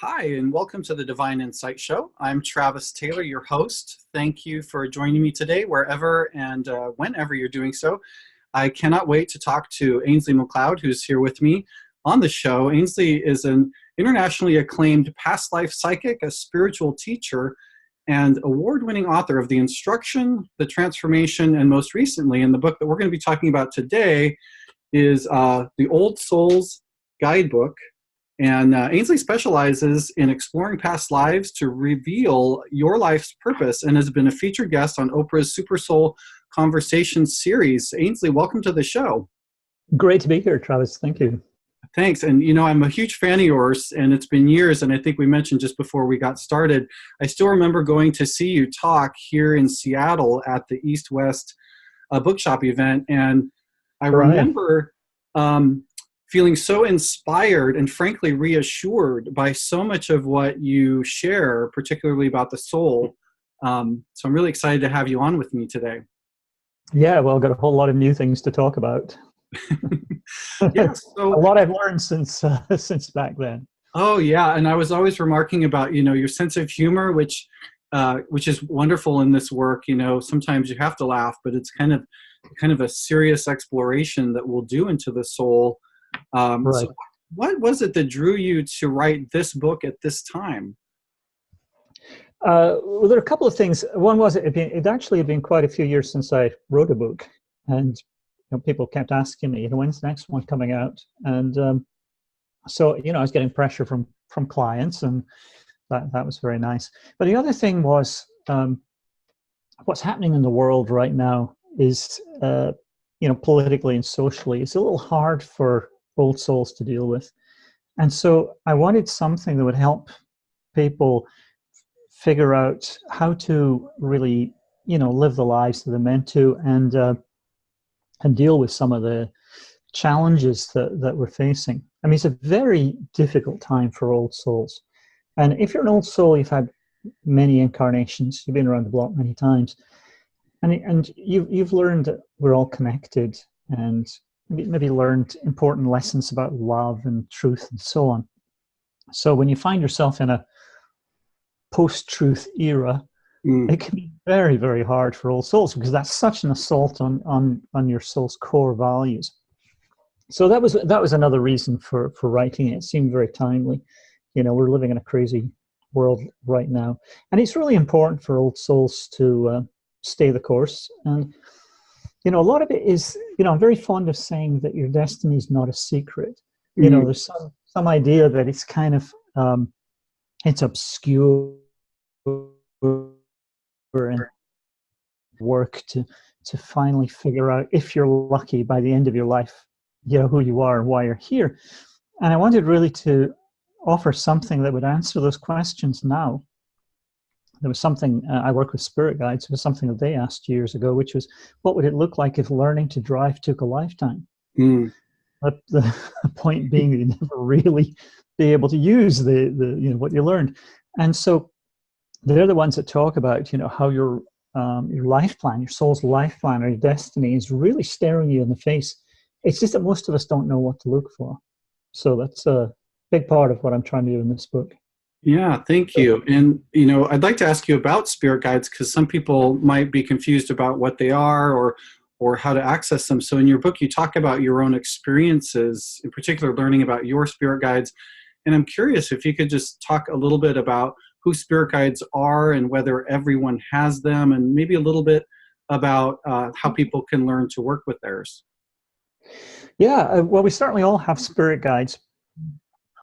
Hi, and welcome to the Divine Insight Show. I'm Travis Taylor, your host. Thank you for joining me today, wherever and whenever you're doing so. I cannot wait to talk to Ainslie MacLeod, who's here with me on the show. Ainslie is an internationally acclaimed past life psychic, a spiritual teacher, and award-winning author of The Instruction, The Transformation, and most recently, in the book that we're going to be talking about today, is The Old Soul's Guidebook. And Ainslie specializes in exploring past lives to reveal your life's purpose and has been a featured guest on Oprah's SuperSoul Conversation series. Ainslie, welcome to the show. Great to be here, Travis. Thank you. Thanks. And, you know, I'm a huge fan of yours, and it's been years, and I think we mentioned just before we got started, I still remember going to see you talk here in Seattle at the East-West bookshop event, and I remember feeling so inspired and frankly reassured by so much of what you share, particularly about the soul. So I'm really excited to have you on with me today. Yeah, well, I've got a whole lot of new things to talk about. Yeah, so, a lot I've learned since back then. Oh yeah, and I was always remarking about, you know, your sense of humor, which is wonderful in this work. You know, sometimes you have to laugh, but it's kind of a serious exploration that we'll do into the soul. Right. So what was it that drew you to write this book at this time? Well, there are a couple of things. One was it actually had been quite a few years since I wrote a book, and people kept asking me, when's the next one coming out? And so, I was getting pressure from clients, and that was very nice. But the other thing was what's happening in the world right now is, politically and socially, it's a little hard for old souls to deal with. And so I wanted something that would help people figure out how to really, live the lives that they're meant to, and deal with some of the challenges that we're facing. I mean, it's a very difficult time for old souls. And if you're an old soul, you've had many incarnations, you've been around the block many times, and you've learned that we're all connected, and maybe learned important lessons about love and truth and so on. So when you find yourself in a post-truth era, it can be very, very hard for old souls, because that's such an assault on your soul's core values. So that was another reason for writing it. It seemed very timely. We're living in a crazy world right now, and it's really important for old souls to stay the course. And a lot of it is, I'm very fond of saying that your destiny is not a secret. There's some idea that it's kind of it's obscure and work to finally figure out, if you're lucky, by the end of your life, who you are and why you're here. And I wanted really to offer something that would answer those questions now. There was something, I work with spirit guides, it was something that they asked years ago, which was, what would it look like if learning to drive took a lifetime? But the point being that you never really be able to use the what you learned. And so they're the ones that talk about, how your life plan, your soul's life plan, or your destiny is really staring you in the face. It's just that most of us don't know what to look for. So that's a big part of what I'm trying to do in this book. Yeah, thank you. And, I'd like to ask you about spirit guides, because some people might be confused about what they are or how to access them. So in your book, you talk about your own experiences, in particular, learning about your spirit guides. And I'm curious if you could just talk a little bit about who spirit guides are and whether everyone has them, and maybe a little bit about how people can learn to work with theirs. Yeah, well, we certainly all have spirit guides.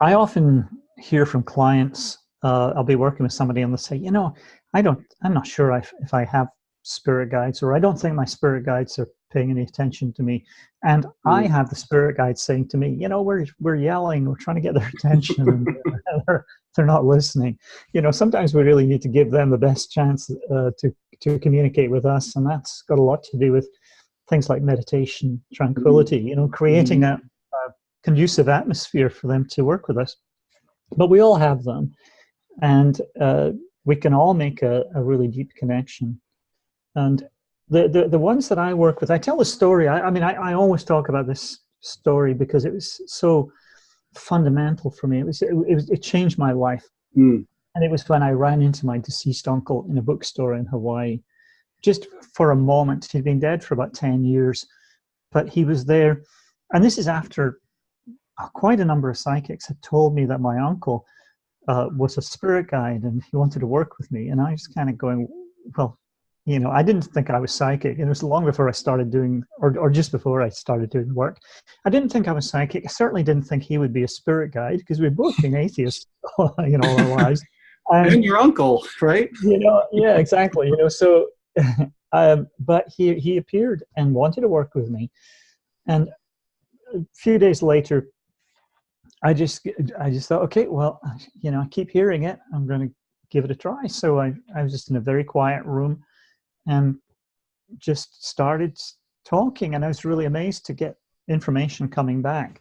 I often hear from clients, I'll be working with somebody and they'll say, I'm not sure if I have spirit guides, or I don't think my spirit guides are paying any attention to me. And I have the spirit guides saying to me, we're yelling, we're trying to get their attention, and they're not listening. Sometimes we really need to give them the best chance to communicate with us. And that's got a lot to do with things like meditation, tranquility, creating a conducive atmosphere for them to work with us. But we all have them, and we can all make a really deep connection. And the ones that I work with, I tell the story. I always talk about this story because it was so fundamental for me. It changed my life. Mm. And it was when I ran into my deceased uncle in a bookstore in Hawaii. Just for a moment, he'd been dead for about 10 years, but he was there. And this is after quite a number of psychics had told me that my uncle was a spirit guide and he wanted to work with me. And I was kind of going, well, you know, I didn't think I was psychic. And it was long before I started doing, or just before I started doing work. I didn't think I was psychic. I certainly didn't think he would be a spirit guide because we'd both been atheists, you know, all our lives. And your uncle, right? You know, yeah, exactly. You know, so, but he appeared and wanted to work with me. And a few days later, I just thought, okay, well, you know, I keep hearing it. I'm going to give it a try. So I was just in a very quiet room and just started talking. And I was really amazed to get information coming back.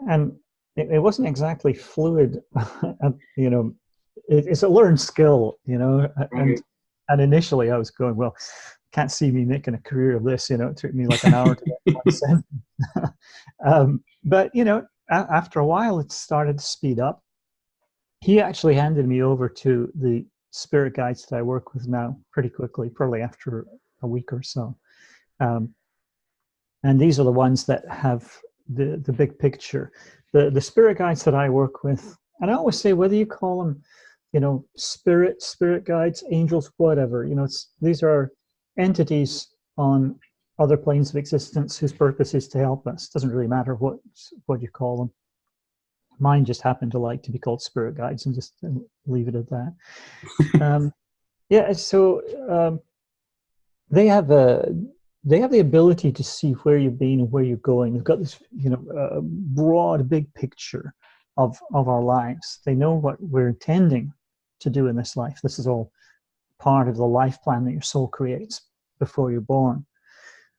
And it wasn't exactly fluid, you know. It's a learned skill, you know. Right. And initially I was going, well, can't see me making a career of this. You know, it took me like an hour to get one sentence. But you know, after a while, it started to speed up. He actually handed me over to the spirit guides that I work with now pretty quickly, probably after a week or so. And these are the ones that have the big picture. The spirit guides that I work with, and I always say, whether you call them, you know, spirit guides, angels, whatever, you know, these are entities on other planes of existence whose purpose is to help us. It doesn't really matter what you call them. Mine just happened to like to be called spirit guides, and just leave it at that. Yeah, so they have the ability to see where you've been and where you're going. They've got this, you know, broad, big picture of our lives. They know what we're intending to do in this life. This is all part of the life plan that your soul creates before you're born.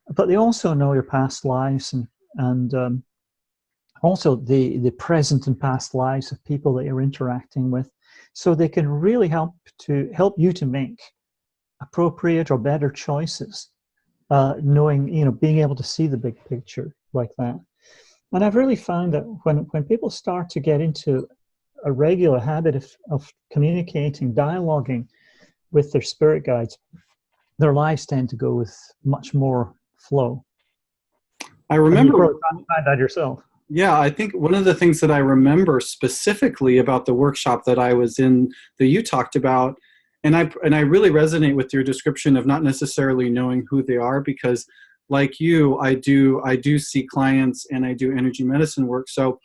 But they also know your past lives and also the present and past lives of people that you're interacting with, so they can really help you to make appropriate or better choices, knowing, you know, being able to see the big picture like that. And I've really found that when people start to get into a regular habit of communicating, dialoguing with their spirit guides, their lives tend to go with much more flow. I remember. And you probably find that yourself. Yeah, I think one of the things that I remember specifically about the workshop that I was in that you talked about, and I really resonate with your description of not necessarily knowing who they are, because like you, I do see clients and I do energy medicine work. So,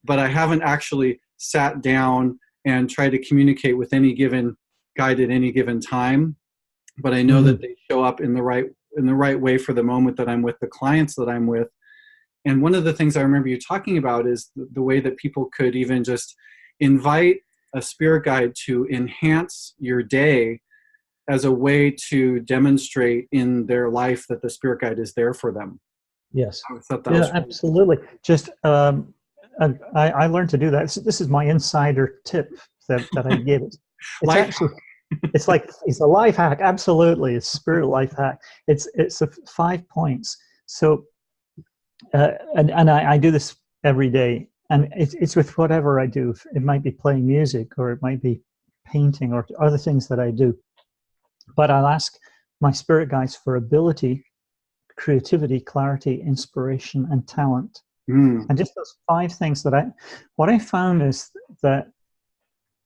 but I haven't actually sat down and tried to communicate with any given guide at any given time. But I know that they show up in the right way for the moment that I'm with the clients that I'm with. And one of the things I remember you talking about is the way that people could even just invite a spirit guide to enhance your day as a way to demonstrate in their life that the spirit guide is there for them. Yes. I thought that was really absolutely. Just I learned to do that. This is my insider tip that I give it. It's actually it's a life hack. Absolutely, it's a spirit life hack. It's 5 points. So and I do this every day, and it's with whatever I do. It might be playing music, or it might be painting, or other things that I do. But I'll ask my spirit guides for ability, creativity, clarity, inspiration, and talent. And just those 5 things what I found is that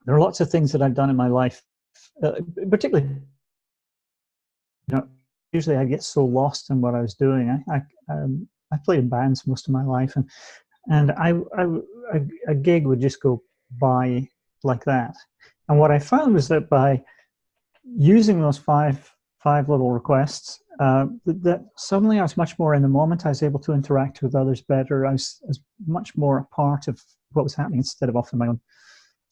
there are lots of things that I've done in my life, particularly, you know, usually I get so lost in what I was doing. I played in bands most of my life, and a gig would just go by like that. And what I found was that by using those five little requests, that suddenly I was much more in the moment. I was able to interact with others better. I was much more a part of what was happening instead of off in my own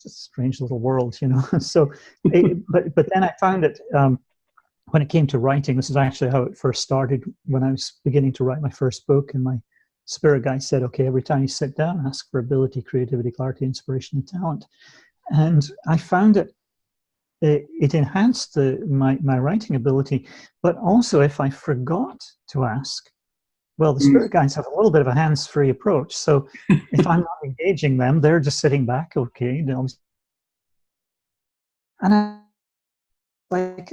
just strange little world, you know. So, but then I found that when it came to writing, this is actually how it first started. When I was beginning to write my first book, and my spirit guide said, "Okay, every time you sit down, ask for ability, creativity, clarity, inspiration, and talent." And I found that it enhanced my writing ability. But also, if I forgot to ask, Well, the spirit guides have a little bit of a hands-free approach. So if I'm not engaging them, they're just sitting back, okay. And I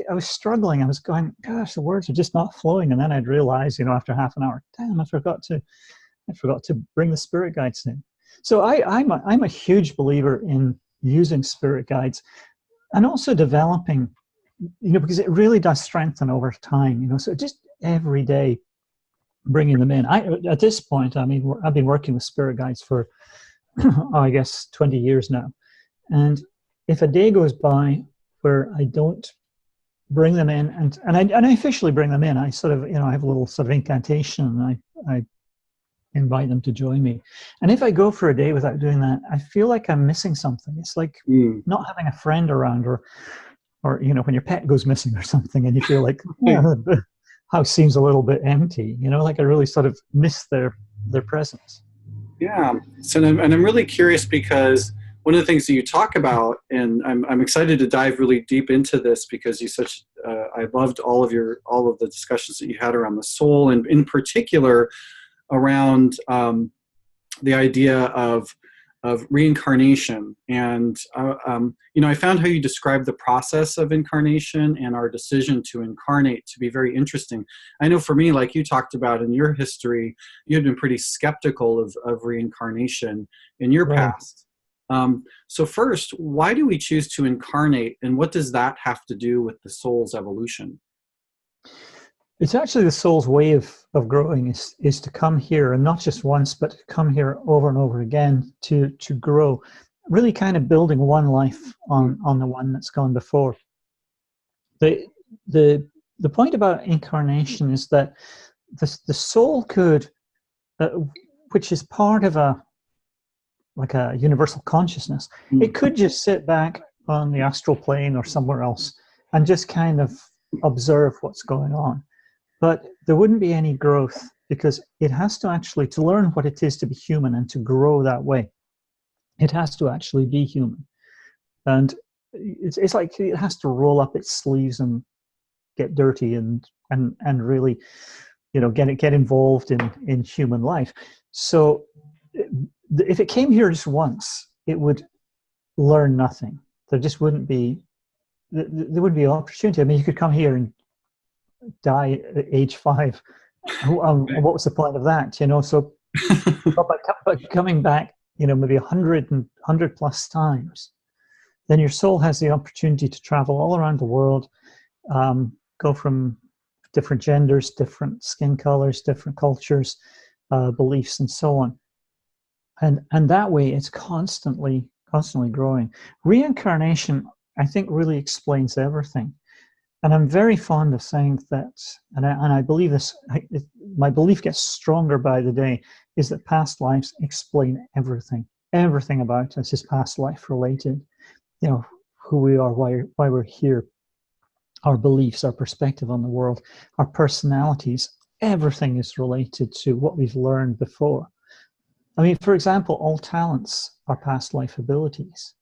was struggling. I was going, gosh, the words are just not flowing. And then I'd realize, after half an hour, damn, I forgot to bring the spirit guides in. So I'm a huge believer in using spirit guides and also developing, because it really does strengthen over time, so just every day bringing them in. At this point, I've been working with spirit guides for, I guess, 20 years now. And if a day goes by where I don't bring them in, and I officially bring them in, I sort of, I have a little sort of incantation, and I invite them to join me. And if I go for a day without doing that, I feel like I'm missing something. It's like not having a friend around, or when your pet goes missing or something, and you feel like the house seems a little bit empty, like I really sort of miss their presence. Yeah. So, and I'm really curious, because one of the things that you talk about, and I'm excited to dive really deep into this, because I loved all of the discussions that you had around the soul, and in particular around the idea of reincarnation. And I found how you described the process of incarnation and our decision to incarnate to be very interesting. I know for me, like you talked about in your history, you had been pretty skeptical of reincarnation in your past. So first, why do we choose to incarnate, and what does that have to do with the soul's evolution? It's actually the soul's way of growing is to come here, and not just once, but to come here over and over again to grow, really kind of building one life on the one that's gone before. The point about incarnation is that the soul could, which is part of a universal consciousness, it could just sit back on the astral plane or somewhere else and just kind of observe what's going on. But there wouldn't be any growth, because it has to actually, to learn what it is to be human and to grow that way, it has to actually be human. And it's like it has to roll up its sleeves and get dirty and really, get involved in human life. So if it came here just once, it would learn nothing. There just wouldn't be, there would be opportunity. I mean, you could come here and die at age 5. What was the point of that? So but coming back, maybe 100 plus times, then your soul has the opportunity to travel all around the world, go from different genders, different skin colors, different cultures, beliefs, and so on. And that way, it's constantly growing. Reincarnation, I think, really explains everything. And I'm very fond of saying that, and I believe this, my belief gets stronger by the day, is that past lives explain everything. Everything about us is past life related. Who we are, why we're here, our beliefs, our perspective on the world, our personalities, everything is related to what we've learned before. I mean, for example, all talents are past life abilities.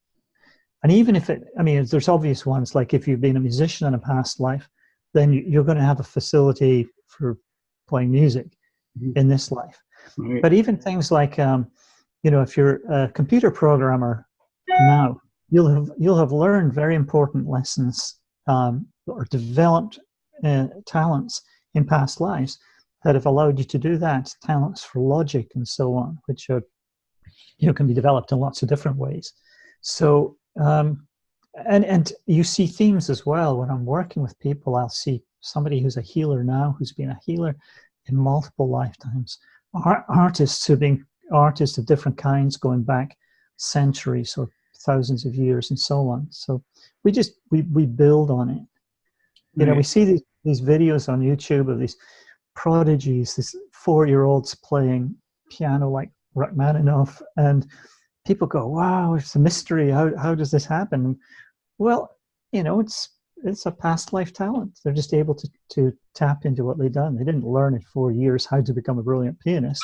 And even if there's obvious ones, like if you've been a musician in a past life, then you're going to have a facility for playing music in this life. Right. But even things like, if you're a computer programmer now, you'll have learned very important lessons or developed talents in past lives that have allowed you to do that. Talents for logic and so on, which are, can be developed in lots of different ways. So. And you see themes as well. When I'm working with people, I'll see somebody who's a healer now, who's been a healer in multiple lifetimes. Artists who've been artists of different kinds, going back centuries or thousands of years, and so on. So we build on it. We see these videos on YouTube of these prodigies, these 4-year-olds playing piano like Rachmaninoff, and people go, wow, it's a mystery. How does this happen? Well, it's a past life talent. They're just able to tap into what they've done. They didn't learn in 4 years how to become a brilliant pianist.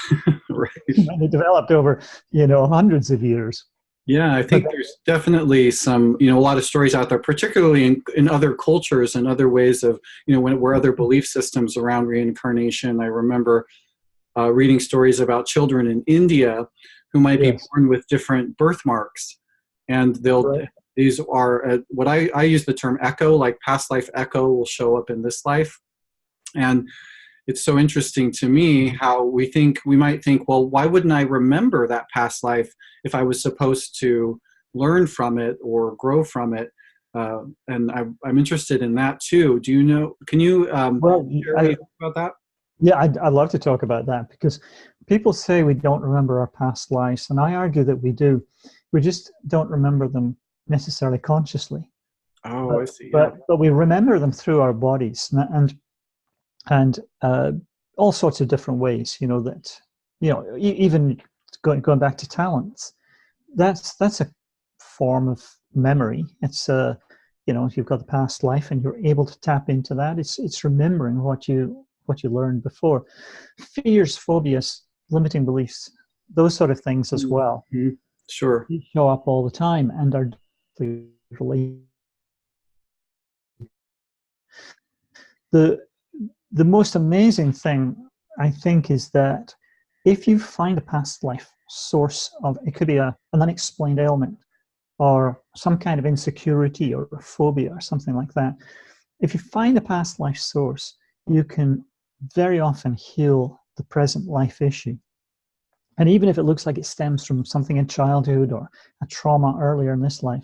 Right. They developed over, hundreds of years. Yeah, I think there's definitely some, a lot of stories out there, particularly in other cultures and other ways of, where other belief systems around reincarnation. I remember reading stories about children in India who might be Yes. born with different birthmarks. And Right. these are what I use the term echo, like past life echo will show up in this life. And it's so interesting to me how we might think, well, why wouldn't I remember that past life if I was supposed to learn from it or grow from it? And I'm interested in that too. Do you know, can you Well, share anything about that? yeah, I'd love to talk about that, because people say we don't remember our past lives, and I argue that we do. We just don't remember them necessarily consciously, Oh, but I see. Yeah. we remember them through our bodies, and all sorts of different ways. You know that, even going back to talents, that's a form of memory. It's if you've got the past life and you're able to tap into that, it's remembering what you learned before. Fears, phobias, limiting beliefs, those sort of things as well, Mm-hmm. Sure. they show up all the time and are deeply related. The the most amazing thing, I think, is that if you find a past life source of, it could be an unexplained ailment or some kind of insecurity or a phobia or something like that. If you find a past life source, you can very often heal the present life issue. And even if it looks like it stems from something in childhood or a trauma earlier in this life,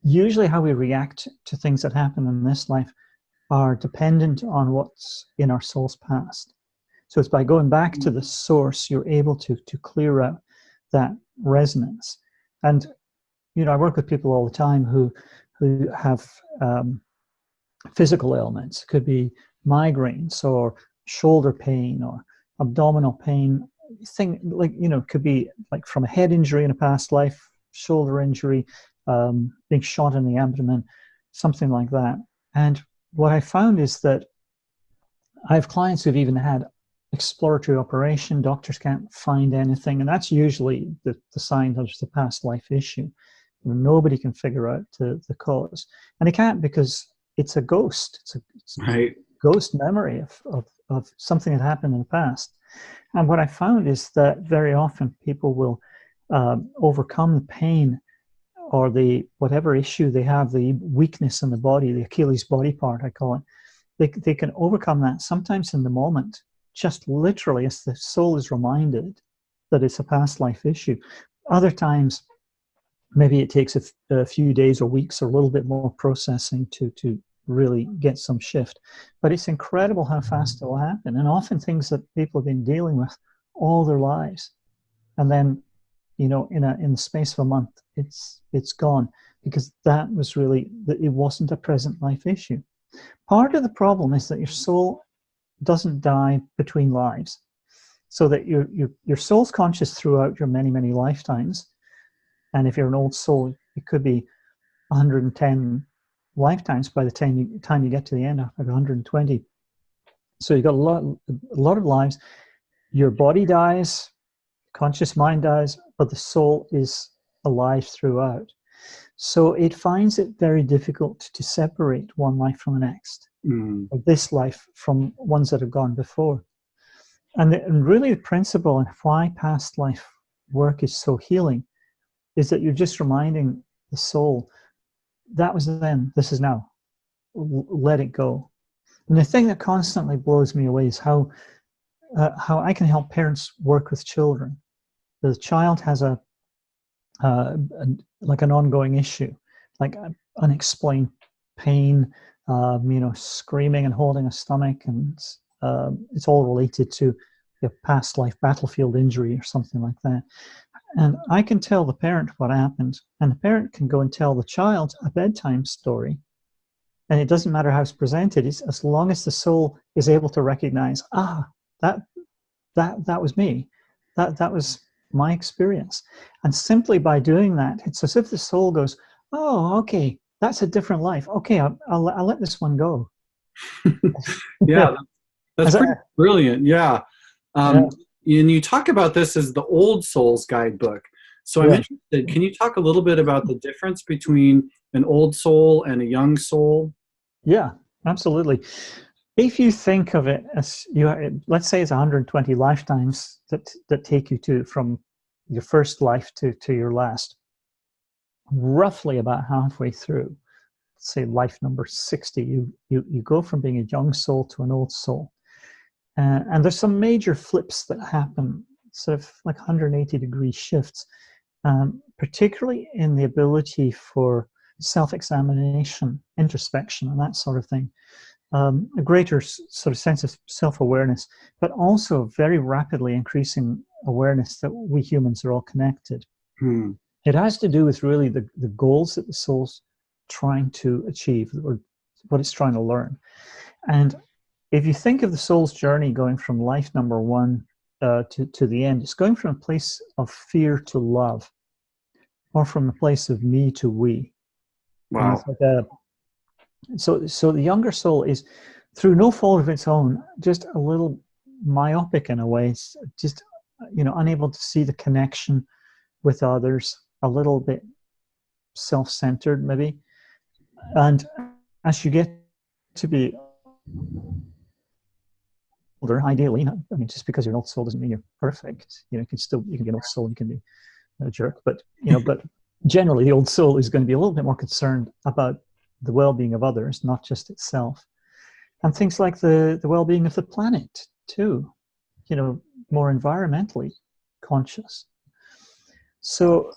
usually how we react to things that happen in this life are dependent on what's in our soul's past. So it's by going back to the source, you're able to clear out that resonance. And I work with people all the time who have physical ailments. It could be migraines or shoulder pain or abdominal pain. Could be like from a head injury in a past life, shoulder injury, being shot in the abdomen, something like that. And what I found is that I have clients who've even had exploratory operation. Doctors can't find anything, and that's usually the sign of the past life issue. Nobody can figure out the cause, and they can't because it's a ghost. It's Right. ghost memory of something that happened in the past. And what I found is that very often people will overcome the pain or the whatever issue they have, the weakness in the body, the Achilles body part, I call it. They can overcome that sometimes in the moment, just literally as the soul is reminded that it's a past life issue. Other times, maybe it takes a few days or weeks or a little bit more processing to really get some shift. But it's incredible how fast it will happen. And often things that people have been dealing with all their lives. And then, in the space of a month, it's gone, because that was really, it wasn't a present life issue. Part of the problem is that your soul doesn't die between lives, so that your soul's conscious throughout your many, many lifetimes. And if you're an old soul, it could be 110 lifetimes by the time you get to the end, like 120. So you've got a lot of lives. Your body dies, conscious mind dies, but the soul is alive throughout. So it finds it very difficult to separate one life from the next, or this life from ones that have gone before. And really the principle and why past life work is so healing is that you're just reminding the soul, that was then, this is now. Let it go. And the thing that constantly blows me away is how I can help parents work with children. The child has like an ongoing issue, like unexplained pain, screaming and holding a stomach, and it's all related to a past life battlefield injury or something like that. And I can tell the parent what happened, and the parent can go and tell the child a bedtime story, and it doesn't matter how it's presented. It's as long as the soul is able to recognize, that was me, that was my experience. And simply by doing that, it's as if the soul goes, oh, okay, that's a different life. Okay, I'll let this one go. Yeah, that's pretty brilliant. Yeah. And you talk about this as the old soul's guidebook. So I'm interested, can you talk a little bit about the difference between an old soul and a young soul? Yeah, absolutely. if you think of it as let's say it's 120 lifetimes that take you to from your first life to your last, roughly about halfway through, say life number 60, you go from being a young soul to an old soul. And there's some major flips that happen, sort of like 180-degree shifts, particularly in the ability for self-examination, introspection, and that sort of thing. A greater sort of sense of self-awareness, but also very rapidly increasing awareness that we humans are all connected. It has to do with really the goals that the soul's trying to achieve, or what it's trying to learn. And if you think of the soul's journey going from life number one to the end, it's going from a place of fear to love, or from a place of me to we. Wow. So the younger soul is, through no fault of its own, just a little myopic in a way. It's just, unable to see the connection with others, a little bit self-centered maybe. And as you get to be older, ideally, I mean, just because you're an old soul doesn't mean you're perfect. You can be an old soul and you can be a jerk, but but generally the old soul is going to be a little bit more concerned about the well-being of others, not just itself, and things like the well-being of the planet too. More environmentally conscious. So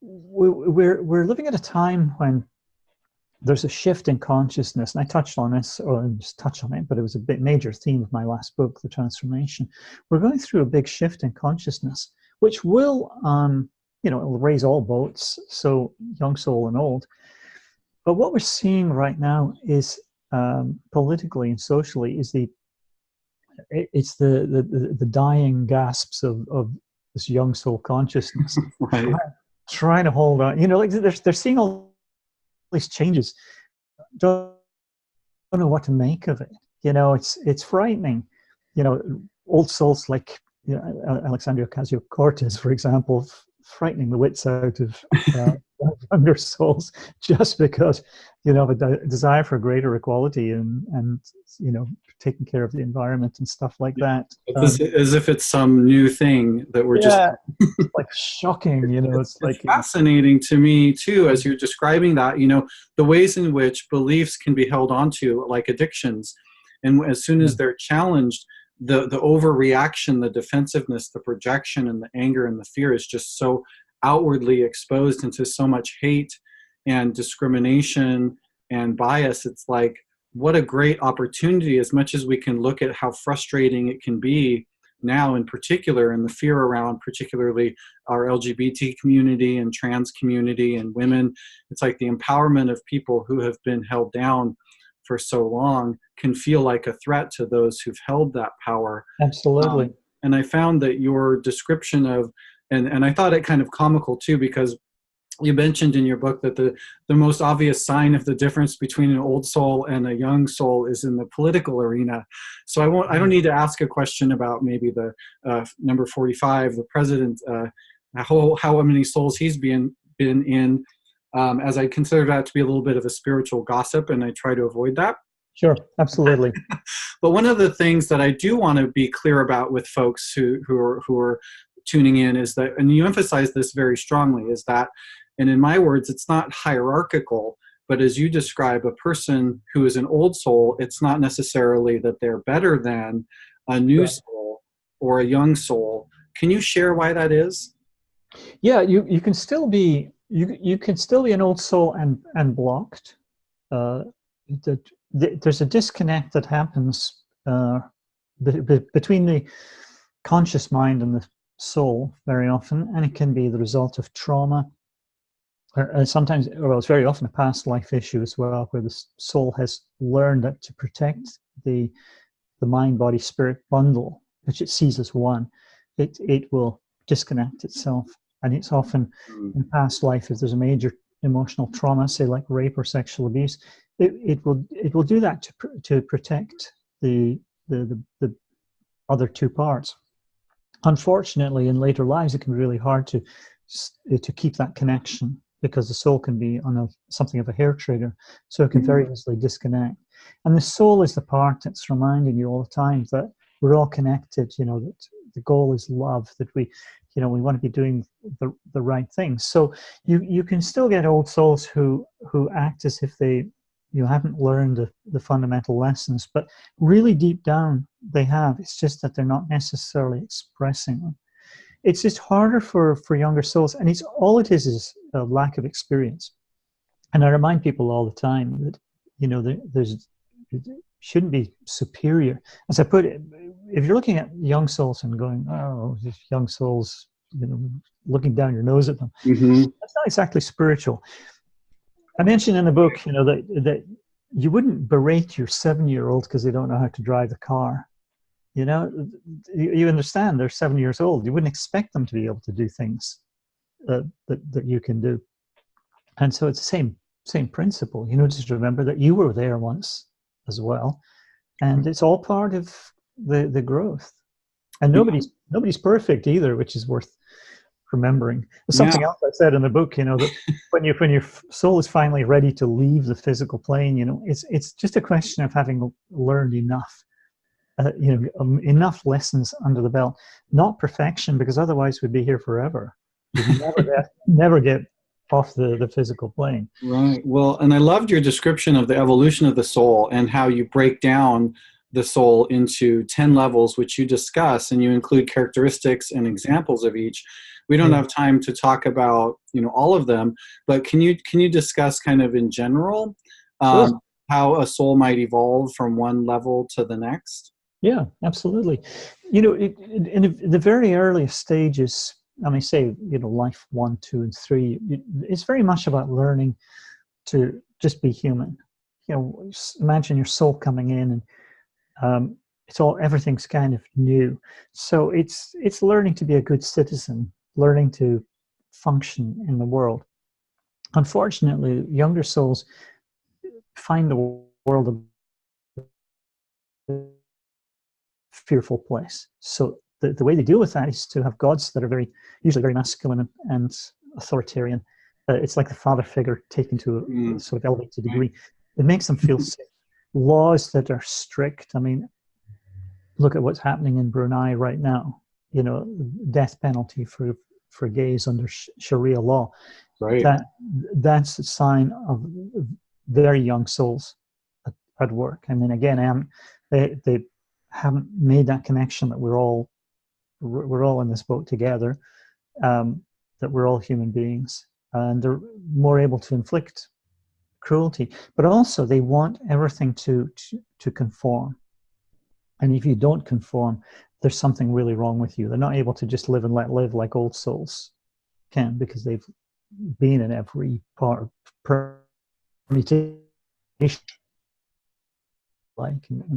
we're living at a time when there's a shift in consciousness, and I touched on this, or just touch on it, but it was a bit major theme of my last book, The Transformation. We're going through a big shift in consciousness, which will, it'll raise all boats, so young soul and old. But what we're seeing right now is, politically and socially, is the dying gasps of this young soul consciousness, Right. trying to hold on. Like they're seeing all these changes, don't know what to make of it. It's frightening. Old souls like Alexandria Ocasio-Cortez, for example, frightening the wits out of younger souls, just because of a desire for greater equality and taking care of the environment and stuff like that. As if it's some new thing that we're just like shocking. It's like fascinating to me too, as you're describing that. The ways in which beliefs can be held onto, like addictions, and as soon as they're challenged, the overreaction, the defensiveness, the projection, and the anger and the fear is just so outwardly exposed into so much hate and discrimination and bias. It's like, what a great opportunity, as much as we can look at how frustrating it can be now, in particular, and the fear around particularly our LGBT community and trans community and women. It's like the empowerment of people who have been held down for so long can feel like a threat to those who've held that power. Absolutely. And I found that your description of, and I thought it kind of comical too, because you mentioned in your book that the most obvious sign of the difference between an old soul and a young soul is in the political arena. So I don't need to ask a question about maybe the number 45, the president, how many souls he's been in, as I consider that to be a little bit of a spiritual gossip, and I try to avoid that. Sure, absolutely. But one of the things that I do want to be clear about with folks who are tuning in is that, and you emphasize this very strongly, is that, and in my words, it's not hierarchical, but as you describe a person who is an old soul, it's not necessarily that they're better than a new soul or a young soul. Can you share why that is? Yeah, you can still be you can still be an old soul and blocked. There's a disconnect that happens between the conscious mind and the soul very often, and it can be the result of trauma. Sometimes, well, it's very often a past life issue as well, where the soul has learned that to protect the mind, body, spirit bundle, which it sees as one, it will disconnect itself. And it's often in past life, if there's a major emotional trauma, say like rape or sexual abuse, it will do that to protect the other two parts. Unfortunately, in later lives, it can be really hard to keep that connection, because the soul can be on something of a hair trigger, so it can very easily disconnect. And the soul is the part that's reminding you all the time that we're all connected, that the goal is love, that we want to be doing the right things. So you can still get old souls who act as if they haven't learned the fundamental lessons, but really deep down they have. It's just that they're not necessarily expressing them. It's just harder for younger souls, and it is a lack of experience. And I remind people all the time that it shouldn't be superior. As I put it, if you're looking at young souls and going, oh, these young souls, looking down your nose at them, that's not exactly spiritual. I mentioned in the book, that you wouldn't berate your 7-year-old because they don't know how to drive the car. You understand they're 7 years old. You wouldn't expect them to be able to do things that you can do. And so it's the same principle. Just remember that you were there once as well, and it's all part of the growth. And nobody's perfect either, which is worth remembering. There's something else I said in the book, that when your soul is finally ready to leave the physical plane, it's just a question of having learned enough, enough lessons under the belt. Not perfection, because otherwise we'd be here forever. We'd never get off the physical plane. Right. Well, and I loved your description of the evolution of the soul and how you break down the soul into 10 levels, which you discuss, and you include characteristics and examples of each. We don't have time to talk about, all of them, but can you discuss kind of in general Sure. how a soul might evolve from one level to the next? Yeah, absolutely. In the very earliest stages, I mean, say, life 1, 2, and 3, it's very much about learning to just be human. Imagine your soul coming in, and everything's kind of new. So it's learning to be a good citizen, learning to function in the world. Unfortunately, younger souls find the world a fearful place. So the way they deal with that is to have gods that are usually very masculine and authoritarian. It's like the father figure taken to a sort of elevated degree. It makes them feel safe. Laws that are strict. I mean, look at what's happening in Brunei right now. Death penalty for gays under Sharia law. Right. That's a sign of very young souls at work. I mean, again, they haven't made that connection that we're all in this boat together, that we're all human beings, and they're more able to inflict cruelty. But also, they want everything to conform. And if you don't conform, there's something really wrong with you. They're not able to just live and let live like old souls can, because they've been in every part of permutation in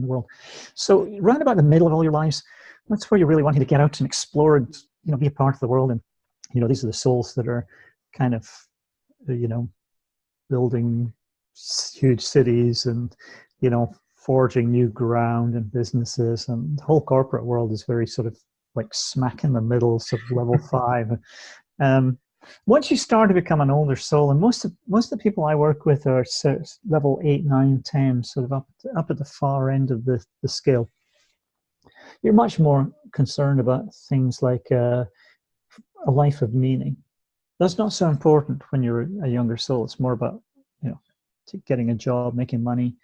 the world. So right about the middle of all your lives, that's where you're really wanting to get out and explore and be a part of the world. And these are the souls that are kind of building huge cities and forging new ground and businesses, and the whole corporate world is very sort of like smack in the middle, sort of level 5. Once you start to become an older soul, and most of the people I work with are level 8, 9, 10, sort of up at the far end of the scale, you're much more concerned about things like a life of meaning. That's not so important when you're a younger soul. It's more about getting a job, making money,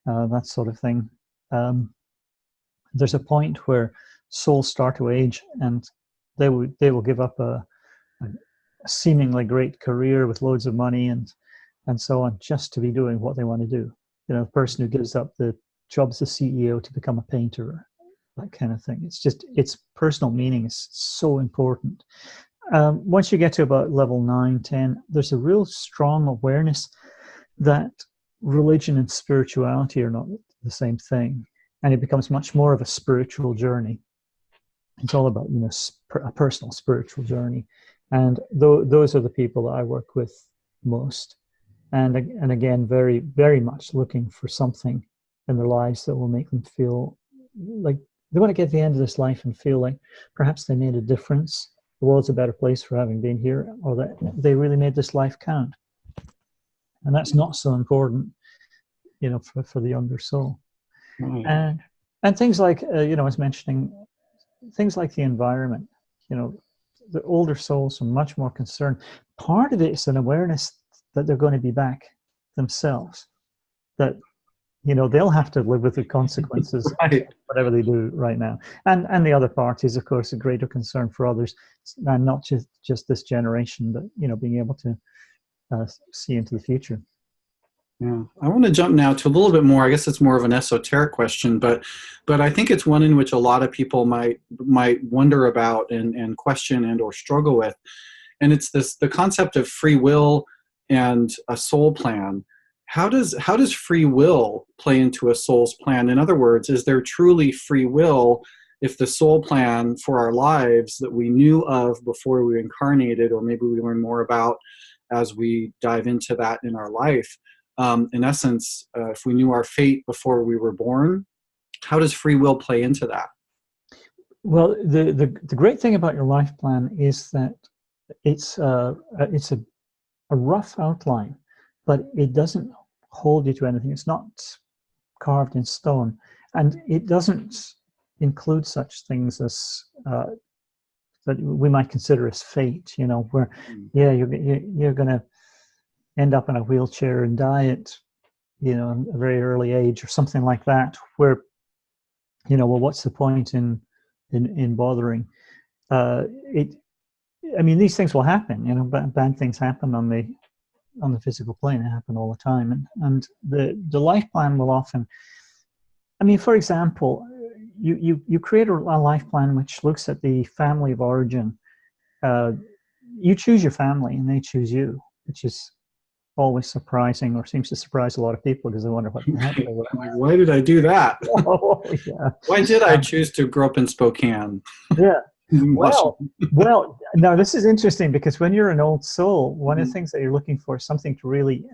that sort of thing. There's a point where souls start to age, and they will give up a seemingly great career with loads of money and so on, just to be doing what they want to do. The person who gives up the job as a CEO to become a painter, that kind of thing. It's personal meaning is so important. Once you get to about level 9, 10, there's a real strong awareness that religion and spirituality are not the same thing, and it becomes much more of a spiritual journey. It's all about a personal spiritual journey, and those are the people that I work with most, and again, very, very much looking for something in their lives that will make them feel like they want to get to the end of this life and feel like perhaps they made a difference, the world's a better place for having been here, or that they really made this life count. And that's not so important for the younger soul. Right. And things like, I was mentioning, things like the environment, the older souls are much more concerned. Part of it is an awareness that they're going to be back themselves, that, they'll have to live with the consequences Right. of whatever they do right now. And the other part is, of course, a greater concern for others, and not just this generation, but, being able to see into the future. Yeah, I want to jump now to a little bit more. I guess it's more of an esoteric question, but I think it's one in which a lot of people might wonder about and question and or struggle with, and it's the concept of free will and a soul plan. How does free will play into a soul's plan? In other words, is there truly free will if the soul plan for our lives that we knew of before we incarnated, or maybe we learn more about as we dive into that in our life? In essence, if we knew our fate before we were born, how does free will play into that? Well, the great thing about your life plan is that it's a rough outline, but it doesn't hold you to anything. It's not carved in stone, and it doesn't include such things as that we might consider as fate. Where you're going to end up in a wheelchair and die at a very early age or something like that, where well, what's the point in bothering? These things will happen. Bad things happen on the physical plane. They happen all the time, and the life plan will often, for example, you create a life plan which looks at the family of origin. You choose your family and they choose you, which is always surprising, or seems to surprise a lot of people, because they wonder what the heck they were. Like, why did I do that? Oh, yeah. Why did I choose to grow up in Spokane? Yeah. Well, now this is interesting, because when you're an old soul, one of the things that you're looking for is something to really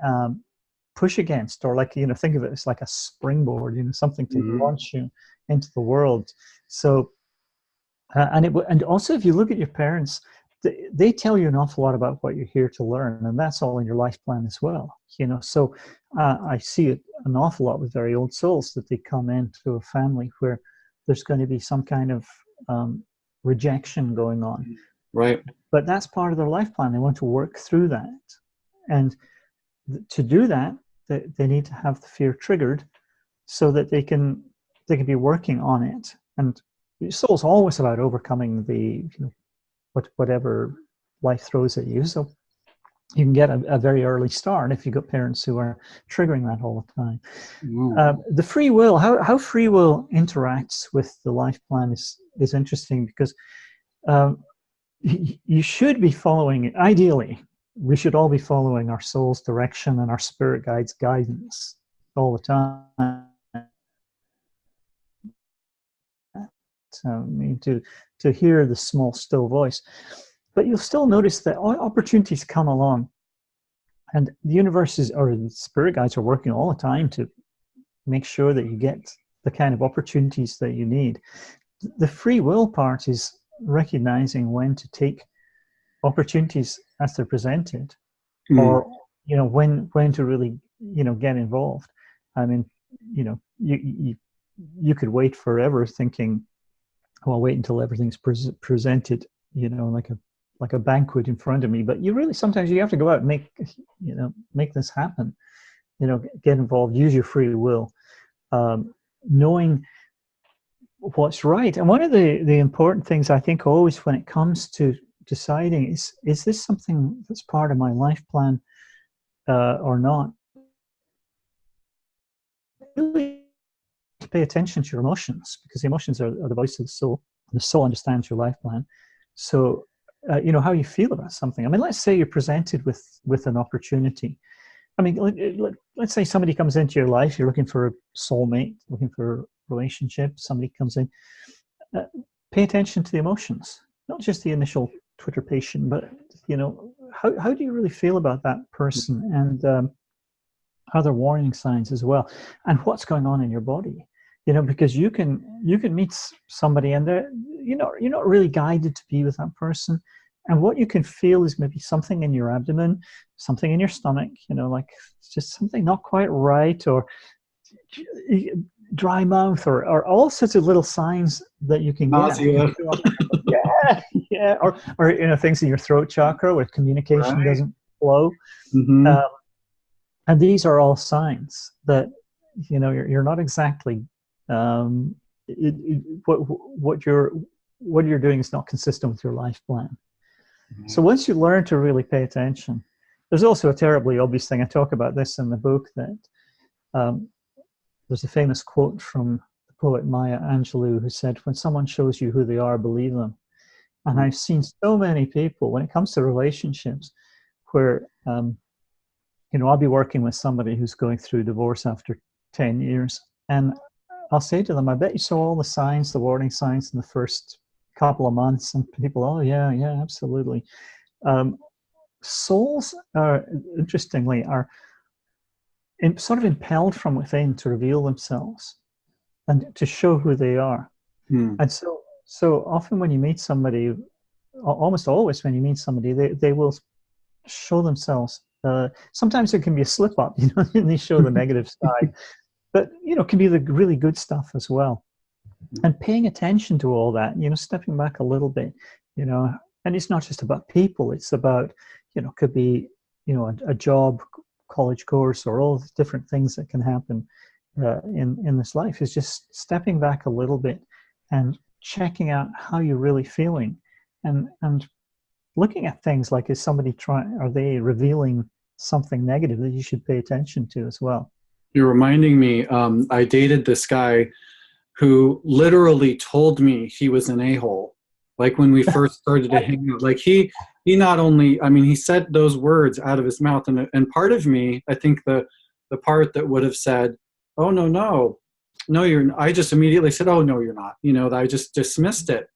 push against, or think of it as like a springboard, something to launch you into the world. So, and also, if you look at your parents, they tell you an awful lot about what you're here to learn, and that's all in your life plan as well. So I see it an awful lot with very old souls, that they come into a family where there's going to be some kind of rejection going on. Right. But that's part of their life plan. They want to work through that, and to do that, they need to have the fear triggered, so that they can be working on it. And soul's always about overcoming the whatever life throws at you. So you can get a very early start if you've got parents who are triggering that all the time. The free will, how free will interacts with the life plan is interesting, because you should be following, ideally, we should all be following our soul's direction and our spirit guide's guidance all the time. To hear the small, still voice. But you'll still notice that opportunities come along, and the universe or the spirit guides are working all the time to make sure that you get the kind of opportunities that you need. The free will part is recognizing when to take opportunities as they're presented, or when to really get involved. You could wait forever thinking, well, wait until everything's presented, like a banquet in front of me. But sometimes you have to go out and make this happen. Get involved, use your free will, knowing what's right. And one of the important things, I think, always when it comes to deciding is this something that's part of my life plan or not? Really pay attention to your emotions, because the emotions are the voice of the soul. The soul understands your life plan. So, how you feel about something. Let's say you're presented with an opportunity. Let's say somebody comes into your life, you're looking for a soulmate, looking for a relationship, somebody comes in. Pay attention to the emotions, not just the initial twitterpation, but, how do you really feel about that person, and other warning signs as well, and what's going on in your body. Because you can meet somebody and you're not really guided to be with that person, and what you can feel is maybe something in your abdomen, something in your stomach, like it's just something not quite right, or dry mouth, or all sorts of little signs that you can get. Nausea. Yeah, yeah, or things in your throat chakra where communication Right. doesn't flow. Mm-hmm. And these are all signs that you're not exactly what you're doing is not consistent with your life plan. Mm-hmm. So once you learn to really pay attention, there's also a terribly obvious thing. I talk about this in the book, that there's a famous quote from the poet Maya Angelou, who said, "When someone shows you who they are, believe them." And I've seen so many people, when it comes to relationships, where I'll be working with somebody who's going through divorce after 10 years, and I'll say to them, "I bet you saw all the signs, the warning signs in the first couple of months." And people, "Oh, yeah, absolutely." Souls interestingly, are sort of impelled from within to reveal themselves and to show who they are. And so often when you meet somebody, almost always when you meet somebody, they will show themselves. Sometimes it can be a slip up, and they show the negative side, but it can be the really good stuff as well. And paying attention to all that, stepping back a little bit, and it's not just about people, it's about, could be, a job, college course, or all the different things that can happen in this life, is just stepping back a little bit and checking out how you're really feeling, and looking at things like, are they revealing something negative that you should pay attention to as well? You're reminding me, I dated this guy who literally told me he was an a-hole. Like when we first started to hang out, like he not only, he said those words out of his mouth, and part of me, I think the part that would have said, "Oh, no, I just immediately said, "Oh, no, you're not." I just dismissed it,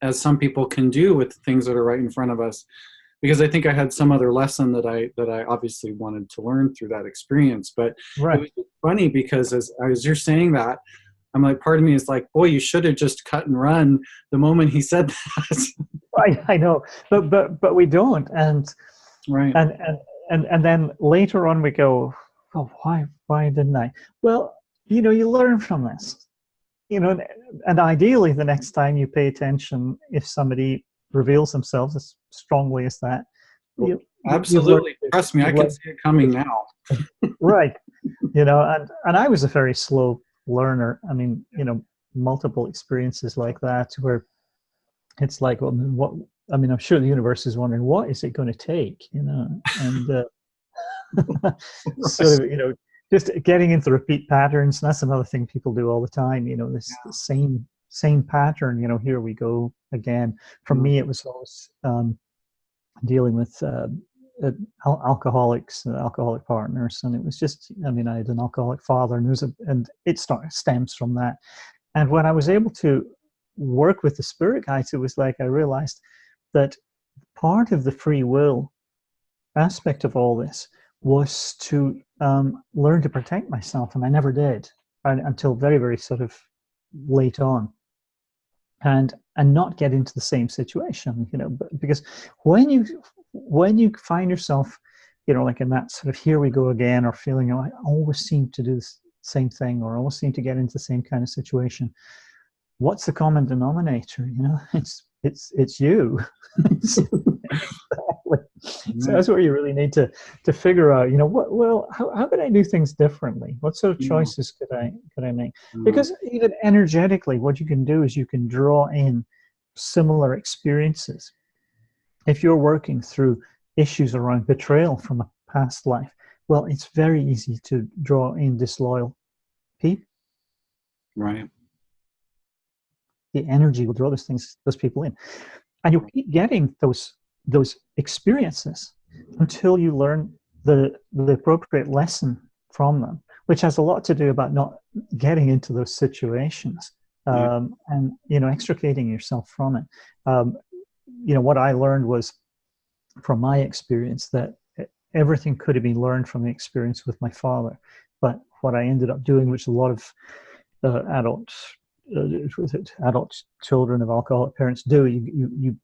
as some people can do with things that are right in front of us, because I think I had some other lesson that I obviously wanted to learn through that experience. But right. It was funny because as you're saying that, I'm like, part of me is like, boy, you should have just cut and run the moment he said that. I know, but we don't, and right, and then later on we go, "Oh, why didn't I?" Well, you learn from this, and ideally the next time you pay attention, if somebody reveals themselves as strongly as that, absolutely, trust me, I can see it coming now. Right, and I was a very slow learner. Multiple experiences like that, where it's like, well, I'm sure the universe is wondering, what is it going to take, and sort of, just getting into repeat patterns. And that's another thing people do all the time, this same pattern, here we go again. For me, it was always dealing with alcoholics, alcoholic partners, and it was just, I had an alcoholic father, and it stems from that. And when I was able to work with the spirit guides, it was like I realized that part of the free will aspect of all this was to learn to protect myself, and I never did until very, very sort of late on, and not get into the same situation, because when you find yourself, like in that sort of here we go again, or feeling, I always seem to do the same thing, or always seem to get into the same kind of situation. What's the common denominator? It's you. Exactly. So that's where you really need to figure out, how could I do things differently? What sort of choices could I make? Because even energetically, what you can do is you can draw in similar experiences. If you're working through issues around betrayal from a past life, well, it's very easy to draw in disloyal people. Right. The energy will draw those people in, and you'll keep getting those experiences until you learn the appropriate lesson from them, which has a lot to do about not getting into those situations, and extricating yourself from it. What I learned was, from my experience, that everything could have been learned from the experience with my father, but what I ended up doing, which a lot of adult children of alcoholic parents do, you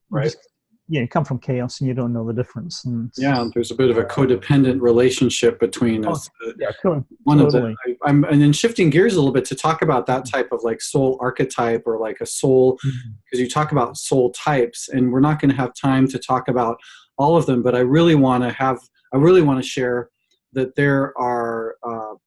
you come from chaos and you don't know the difference. And yeah, there's a bit of a codependent relationship between us. Yeah, One totally. of the, and then shifting gears a little bit to talk about that type of like soul archetype, or like a soul, because you talk about soul types, and we're not going to have time to talk about all of them, but I really want to share that there are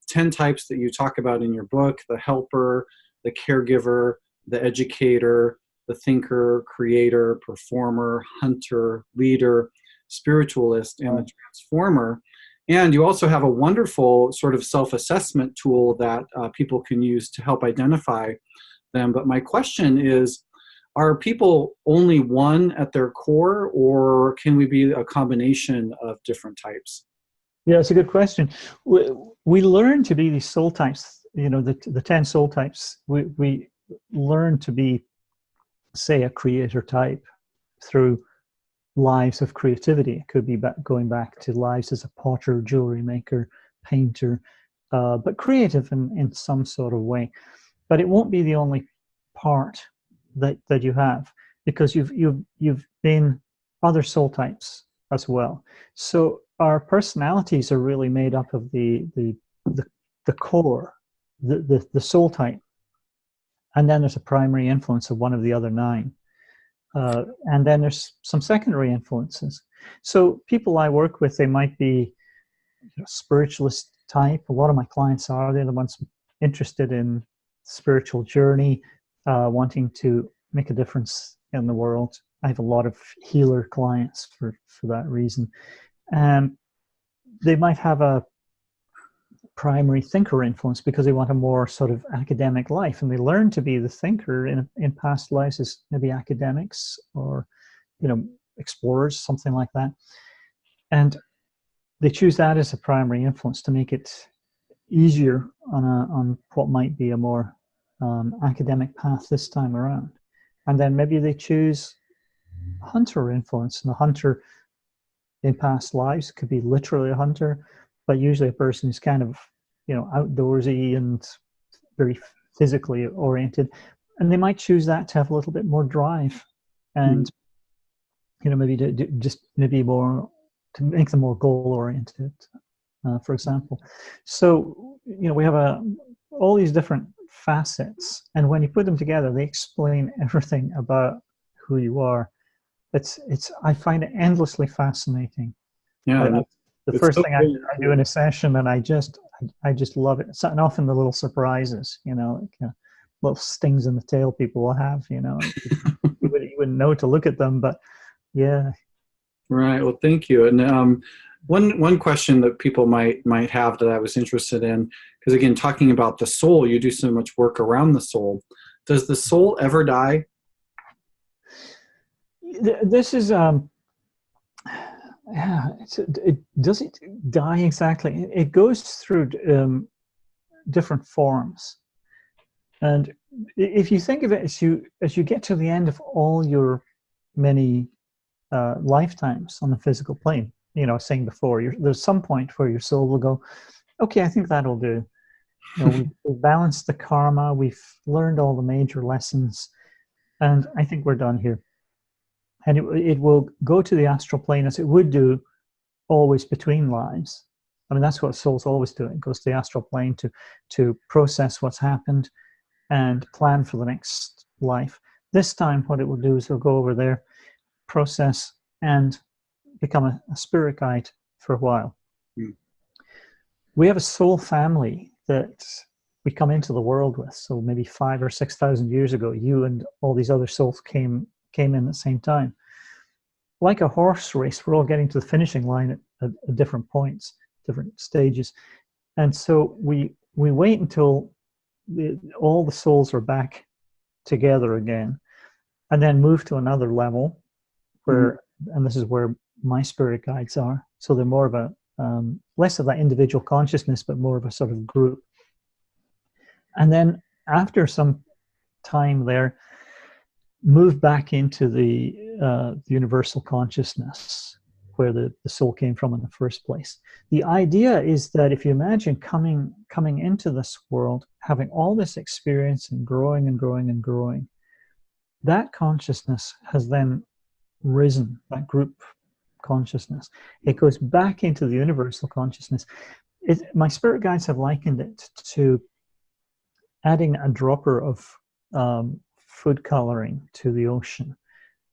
10 types that you talk about in your book: the helper, the caregiver, the educator, the thinker, creator, performer, hunter, leader, spiritualist, and the transformer. And you also have a wonderful sort of self-assessment tool that people can use to help identify them. But my question is, are people only one at their core, or can we be a combination of different types? Yeah, it's a good question. We learn to be these soul types, the 10 soul types. We learn to be, say, a creator type through lives of creativity. It could be going back to lives as a potter, jewelry maker, painter, but creative in some sort of way. But it won't be the only part that you have, because you've been other soul types as well. So our personalities are really made up of the core, the soul type, and then there's a primary influence of one of the other 9. And then there's some secondary influences. So people I work with, they might be spiritualist type. A lot of my clients are. They're the ones interested in spiritual journey, wanting to make a difference in the world. I have a lot of healer clients for that reason. And they might have a primary thinker influence because they want a more sort of academic life, and they learn to be the thinker in past lives as maybe academics or explorers, something like that, and they choose that as a primary influence to make it easier on what might be a more academic path this time around. And then maybe they choose hunter influence, and the hunter in past lives could be literally a hunter, but usually a person who's kind of, outdoorsy and very physically oriented. And they might choose that to have a little bit more drive and, maybe maybe more, to make them more goal oriented, for example. So, we have all these different facets, and when you put them together, they explain everything about who you are. I find it endlessly fascinating. Yeah. The first thing I do in a session, and I just love it. And often the little surprises, little stings in the tail people will have, you wouldn't know to look at them, but yeah. Right. Well, thank you. And one question that people might have that I was interested in, because again, talking about the soul, you do so much work around the soul. Does the soul ever die? This is yeah. It doesn't die exactly. It goes through different forms, and if you think of it as you get to the end of all your many lifetimes on the physical plane, saying before, there's some point where your soul will go, okay, I think that'll do. We've balanced the karma, we've learned all the major lessons, and I think we're done here. And it will go to the astral plane, as it would do always between lives. I mean, that's what soul's always doing. It goes to the astral plane to process what's happened and plan for the next life. This time, what it will do is it'll go over there, process, and become a spirit guide for a while. We have a soul family that we come into the world with. So maybe 5,000 or 6,000 years ago, you and all these other souls came in at the same time. Like a horse race, we're all getting to the finishing line at different points, different stages. And so we wait until all the souls are back together again, and then move to another level where, and this is where my spirit guides are. So they're more of a, less of that individual consciousness, but more of a sort of group. And then after some time there, move back into the universal consciousness where the soul came from in the first place. The idea is that if you imagine coming into this world, having all this experience and growing and growing and growing, that consciousness has then risen, that group consciousness. It goes back into the universal consciousness. My spirit guides have likened it to adding a dropper of food coloring to the ocean.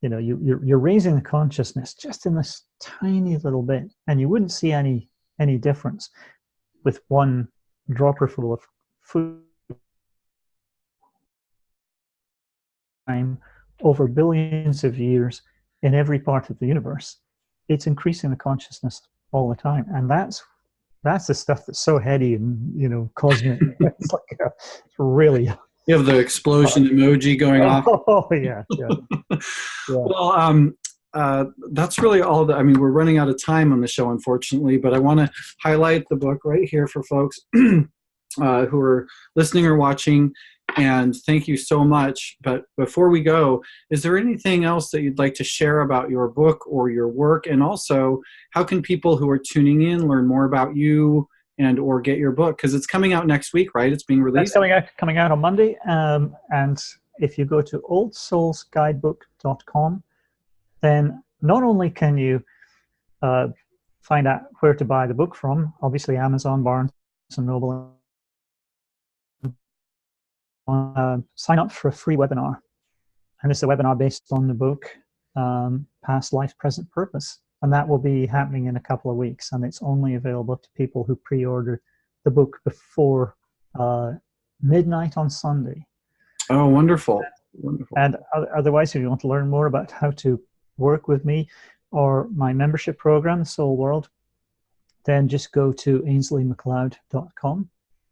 You know, you're raising the consciousness just in this tiny little bit, and you wouldn't see any difference with one dropper full of food time over billions of years in every part of the universe. It's increasing the consciousness all the time, and that's the stuff that's so heady and, you know, cosmic. It's like it's really. You have the explosion emoji going off. Oh yeah, yeah. Yeah. Well, that's really all that, I mean, we're running out of time on the show, unfortunately, but I want to highlight the book right here for folks who are listening or watching, and thank you so much. But before we go, is there anything else that you'd like to share about your book or your work? And also, how can people who are tuning in learn more about you and or get your book? Because it's coming out next week, right? It's being released? It's coming out on Monday. And if you go to oldsoulsguidebook.com, then not only can you find out where to buy the book from, obviously Amazon, Barnes and Noble, sign up for a free webinar. And it's a webinar based on the book, Past Life, Present Purpose. And that will be happening in a couple of weeks. And it's only available to people who pre-order the book before midnight on Sunday. Oh, wonderful. Wonderful. And otherwise, if you want to learn more about how to work with me or my membership program, Soul World, then just go to AinslieMacLeod.com. Do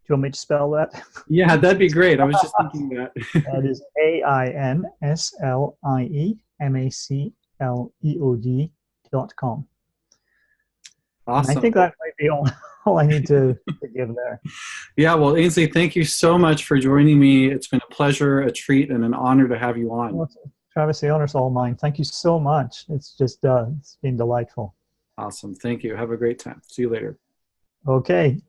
you want me to spell that? Yeah, that'd be great. I was just thinking that. That is AINSLIEMACLEOD.com. Awesome. And I think that might be all I need to give there. Yeah, well, Ainslie, thank you so much for joining me. It's been a pleasure, a treat, and an honor to have you on. Well, Travis, the honor's all mine. Thank you so much. It's just it's been delightful. Awesome. Thank you. Have a great time. See you later. Okay.